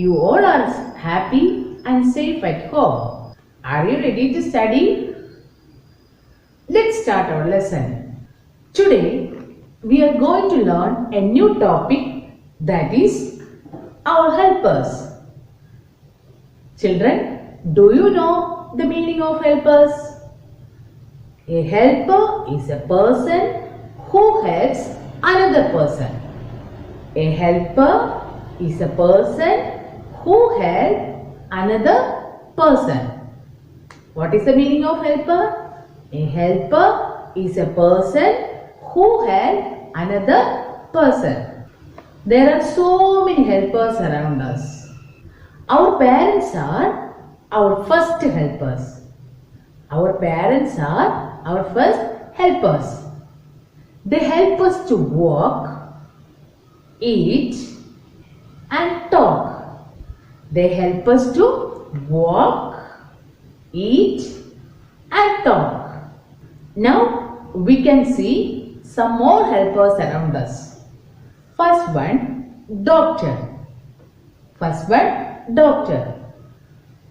you all are happy and safe at home. Are you ready to study? Let's start our lesson. Today, we are going to learn a new topic, that is our helpers. Children, do you know the meaning of helpers? A helper is a person who helps another person. A helper is a person who helps another person. What is the meaning of helper? A helper is a person who helps another person. There are so many helpers around us. Our parents are our first helpers. Our parents are our first helpers. They help us to walk, eat, and talk. They help us to walk, eat, and talk. Now we can see some more helpers around us. First one, doctor. First one, doctor.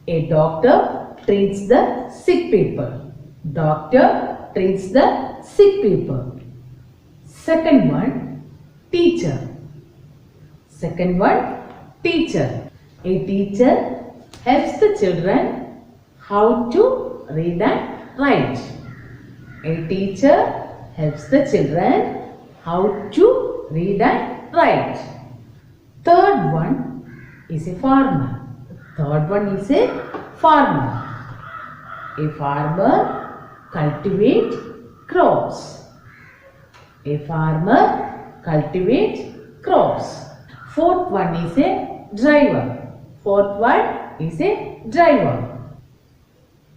A doctor treats the sick people. Doctor treats the sick people. Second one, teacher. Second one, teacher. A teacher helps the children how to read and write. A teacher helps the children how to read and write. Third one is a farmer. Third one is a farmer. A farmer cultivates crops. A farmer cultivates crops. Fourth one is a driver. Fourth one is a driver.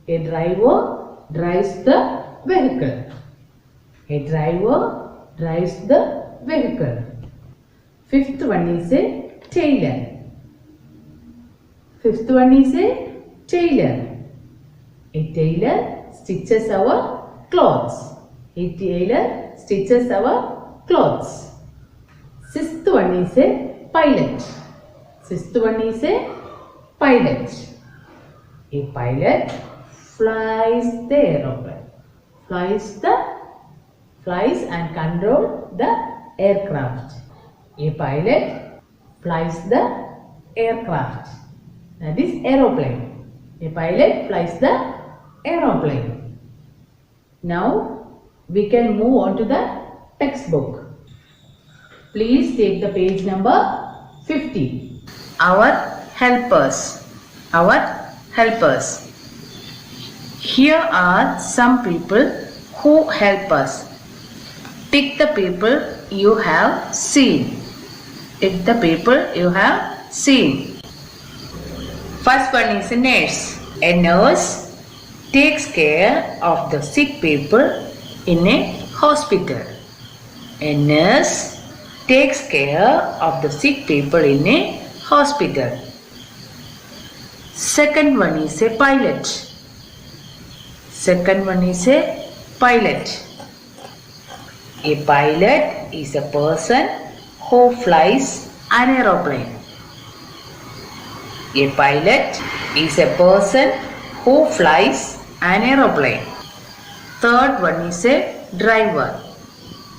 A driver drives the vehicle. A driver drives the vehicle. Fifth one is a tailor. Fifth one is a tailor. A tailor stitches our clothes. A tailor stitches our clothes. Sixth one is a pilot. Sixth one is a pilot. A pilot flies the aeroplane. Flies and control the aircraft. A pilot flies the aircraft. That is aeroplane. A pilot flies the aeroplane. Now we can move on to the textbook. Please take the page number 50. Our helpers. Our helpers. Here are some people who help us. Tick the people you have seen. Tick the people you have seen. First one is a nurse. A nurse takes care of the sick people in a hospital. A nurse takes care of the sick people in a hospital. Second one is a pilot. Second one is a pilot. A pilot is a person who flies an aeroplane. A pilot is a person who flies an aeroplane. Third one is a driver.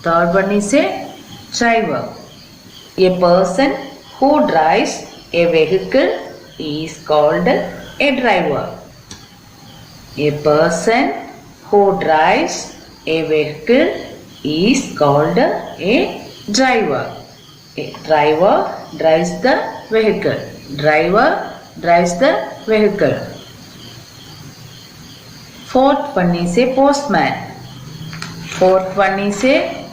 Third one is a driver. A person who drives a vehicle is called a driver. A person who drives a vehicle is called a driver. A driver drives the vehicle. Driver drives the vehicle. Fourth one is a postman. Fourth one is a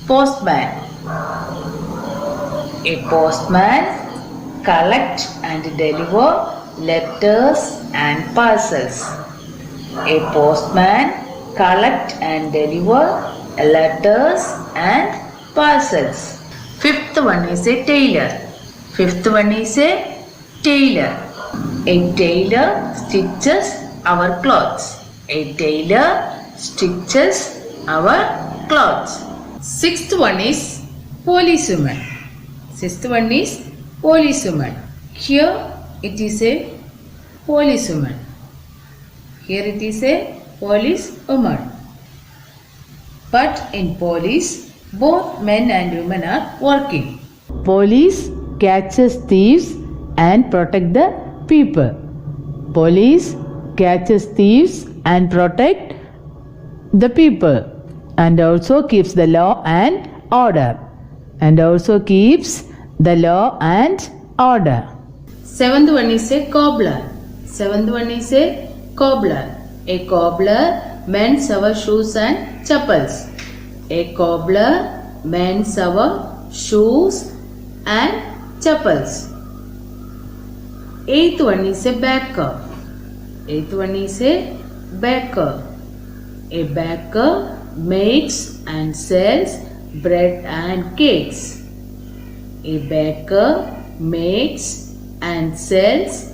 postman. A postman collects and delivers letters and parcels. A postman collects and delivers letters and parcels. Fifth one is a tailor. Fifth one is a tailor. A tailor stitches our clothes. A tailor stitches our clothes. Sixth one is policeman. Sixth one is policeman. Here it is a policewoman. Here it is a policewoman. But in police, both men and women are working. Police catches thieves and protect the people. Police catches thieves and protect the people, and also keeps the law and order. And also keeps the law and order. Seventh one is a cobbler. Seventh one is a cobbler. A cobbler mends our shoes and chappals. A cobbler mends our shoes and chappals. Eighth one is a baker. Eighth one is a baker. A baker makes and sells bread and cakes. A baker makes and sells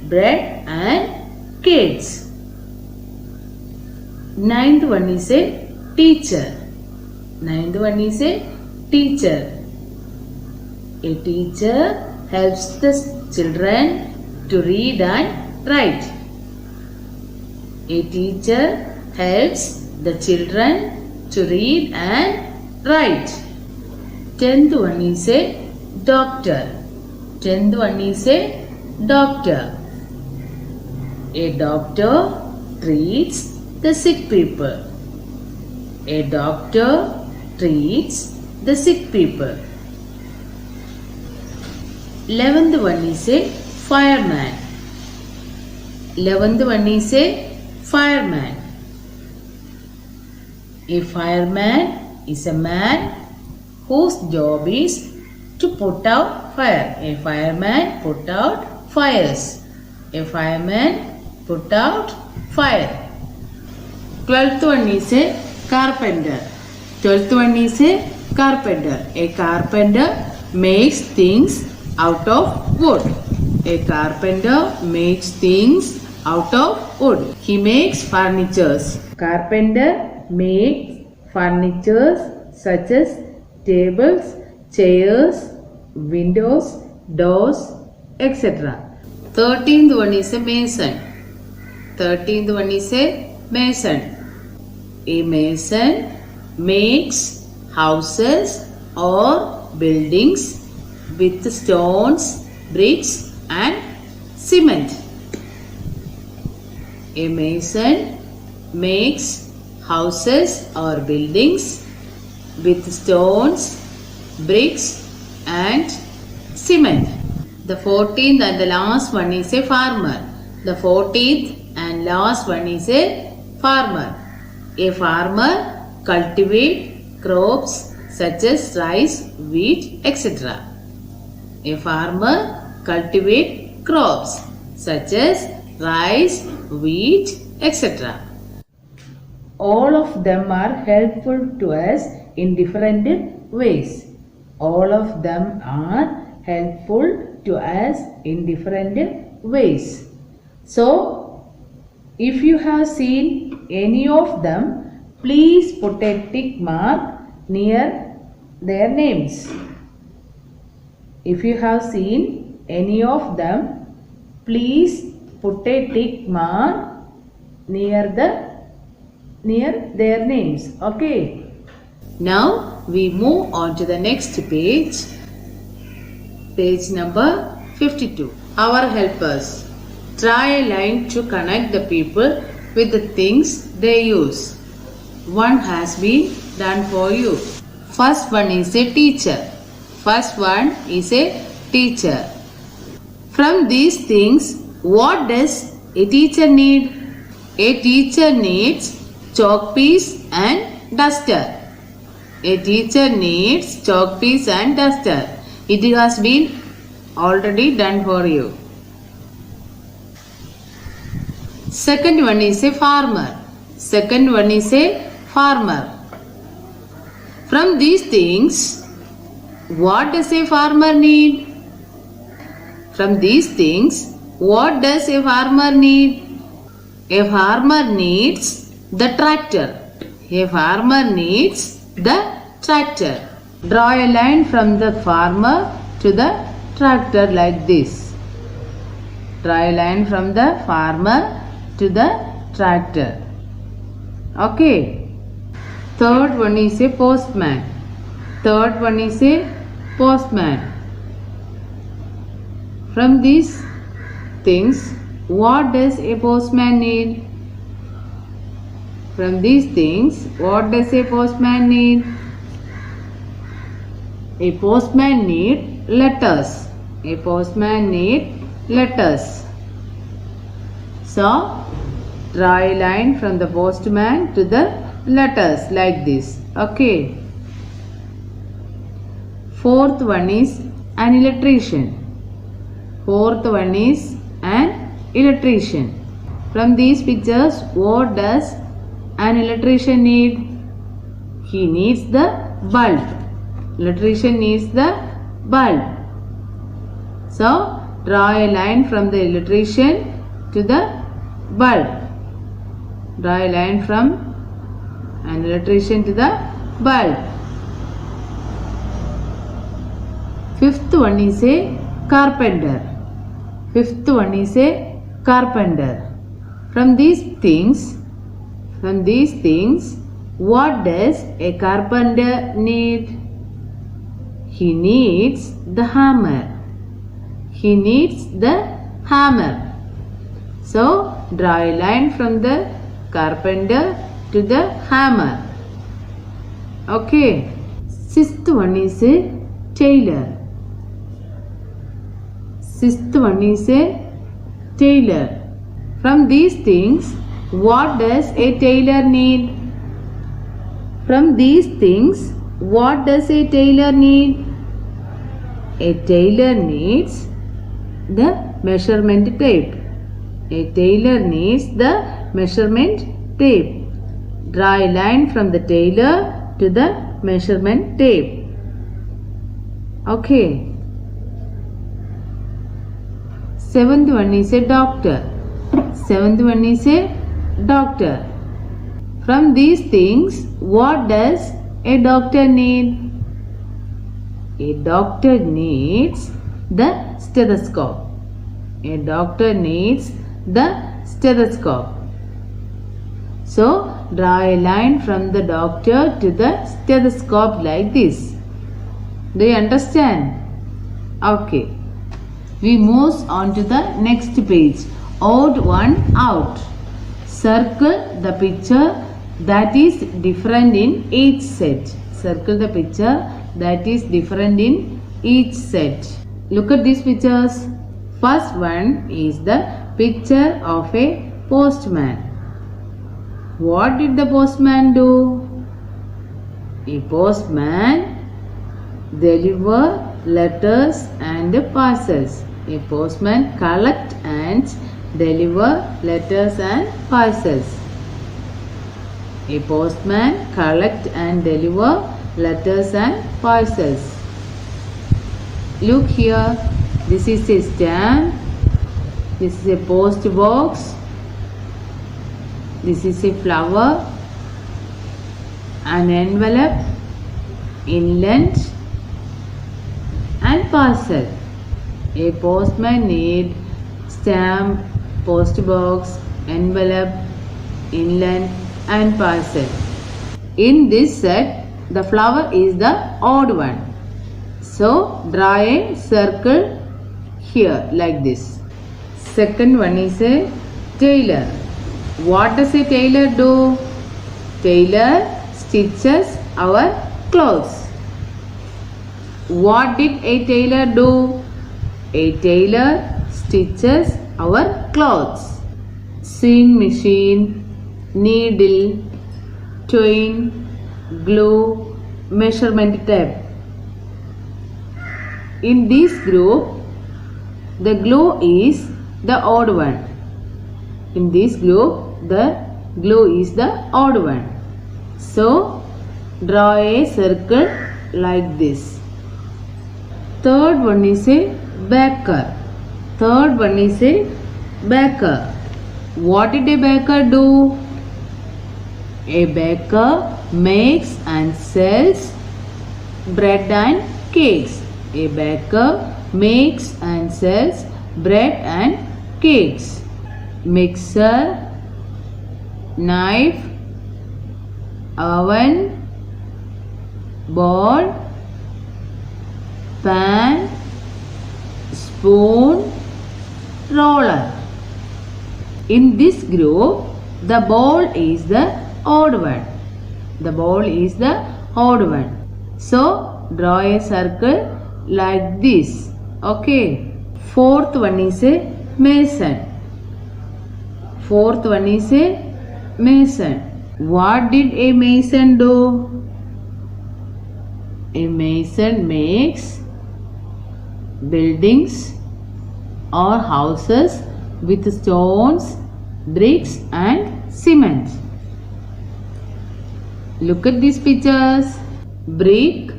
bread and cakes. Ninth one is a teacher. Ninth one is a teacher. A teacher helps the children to read and write. A teacher helps the children to read and write. Tenth one is a doctor. Tenth one is a doctor. A doctor treats the sick people. A doctor treats the sick people. 11th one is a fireman. 11th one is a fireman. A fireman is a man whose job is to put out fire. A fireman put out fires. A fireman put out fire. 12th one is a carpenter. 12th one is a carpenter. A carpenter makes things out of wood. A carpenter makes things out of wood. He makes furnitures. Carpenter makes furnitures such as tables, chairs, windows, doors, etc. 13th one is a mason. 13th one is a mason. A mason makes houses or buildings with stones, bricks and cement. A mason makes houses or buildings with stones, bricks and cement. The 14th and the last one is a farmer. The 14th and last one is a farmer. A farmer cultivates crops such as rice, wheat, etc. A farmer cultivates crops such as rice, wheat, etc. All of them are helpful to us in different ways. All of them are helpful to us in different ways. So, if you have seen any of them, please put a tick mark near their names. If you have seen any of them, please put a tick mark near their names. Okay. Now we move on to the next page. Page number 52. Our helpers. Try a line to connect the people with the things they use. One has been done for you. First one is a teacher. First one is a teacher. From these things, what does a teacher need? A teacher needs chalk piece and duster. A teacher needs chalk piece and duster. It has been already done for you. Second one is a farmer. Second one is a farmer. From these things, what does a farmer need? From these things, what does a farmer need? A farmer needs the tractor. A farmer needs the tractor. Draw a line from the farmer to the tractor like this. Draw a line from the farmer to the tractor. Okay. Third one is a postman. Third one is a postman. From these things, what does a postman need? From these things, what does a postman need? A postman need letters. A postman need letters. So, draw a line from the postman to the letters like this. Okay. Fourth one is an electrician. Fourth one is an electrician. From these pictures, what does an electrician need? He needs the bulb. Electrician needs the bulb. So, draw a line from the electrician to the bulb. Draw a line from an electrician to the bulb. Fifth one is a carpenter. Fifth one is a carpenter. From these things, what does a carpenter need? He needs the hammer. He needs the hammer. So, draw a line from the carpenter to the hammer. Okay. Sixth one is a tailor. Sixth one is a tailor. From these things, what does a tailor need? From these things, what does a tailor need? A tailor needs the measurement tape. A tailor needs the measurement tape. Draw a line from the tailor to the measurement tape. Okay. Seventh one is a doctor. Seventh one is a doctor. From these things, what does a doctor need? A doctor needs the stethoscope. A doctor needs the stethoscope. So, draw a line from the doctor to the stethoscope like this. Do you understand? Okay. We move on to the next page. Odd one out. Circle the picture that is different in each set. Circle the picture that is different in each set. Look at these pictures. First one is the picture of a postman. What did the postman do? A postman deliver letters and parcels. A postman collect and deliver letters and parcels. A postman collect and deliver letters and parcels. Look here. This is a stamp. This is a post box. This is a flower. An envelope. Inland. And parcel. A postman need stamp, post box, envelope, inland and parcel. In this set, the flower is the odd one. So, draw a circle here like this. Second one is a tailor. What does a tailor do? Tailor stitches our clothes. What did a tailor do? A tailor stitches our clothes. Sewing machine, needle, twine, glue, measurement tape. In this group, the glue is the odd one. In this group, the glue is the odd one. So, draw a circle like this. Third one is a baker. Third one is a baker. What did a baker do? A baker makes and sells bread and cakes. A baker makes and sells bread and cakes. Mixer, knife, oven, bowl, pan, spoon, roller. In this group, the bowl is the odd one. The bowl is the odd one. So, draw a circle like this. Okay. Fourth one is a mason. Fourth one is a mason. What did a mason do? A mason makes buildings or houses with stones, bricks and cement. Look at these pictures. Brick,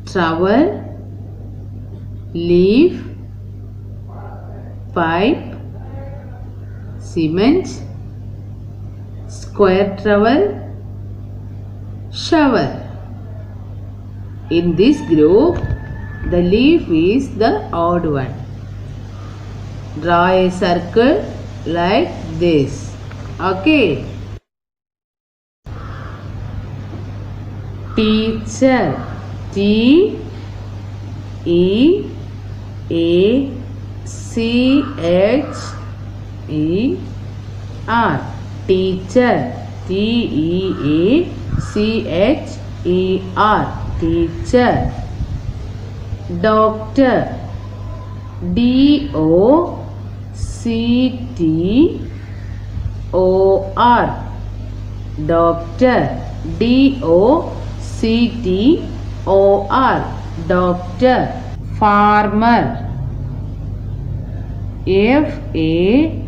trowel, leaf, pipe, cement, square trowel, shovel. In this group, the leaf is the odd one. Draw a circle like this. Okay. Teacher. T E A C H E R. Teacher. T E A C H E R. Teacher. Doctor. D O C T O R. Doctor. D O C T O R. Doctor. Farmer. F A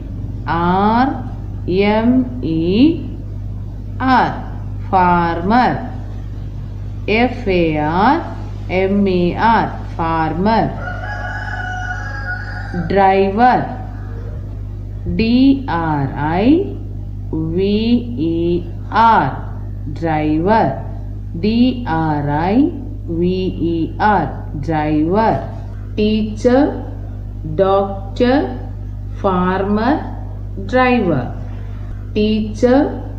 R M E R. Farmer. F A R M E R. Farmer. Driver. D R I V E R. Driver. D R I V E R. Driver. Teacher, doctor, farmer, driver. Teacher,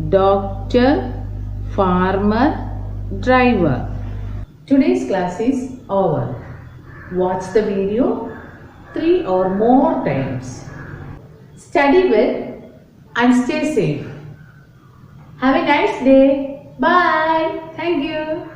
doctor, farmer, driver. Today's class is over. Watch the video 3 or more times. Study well and stay safe. Have a nice day. Bye. Thank you.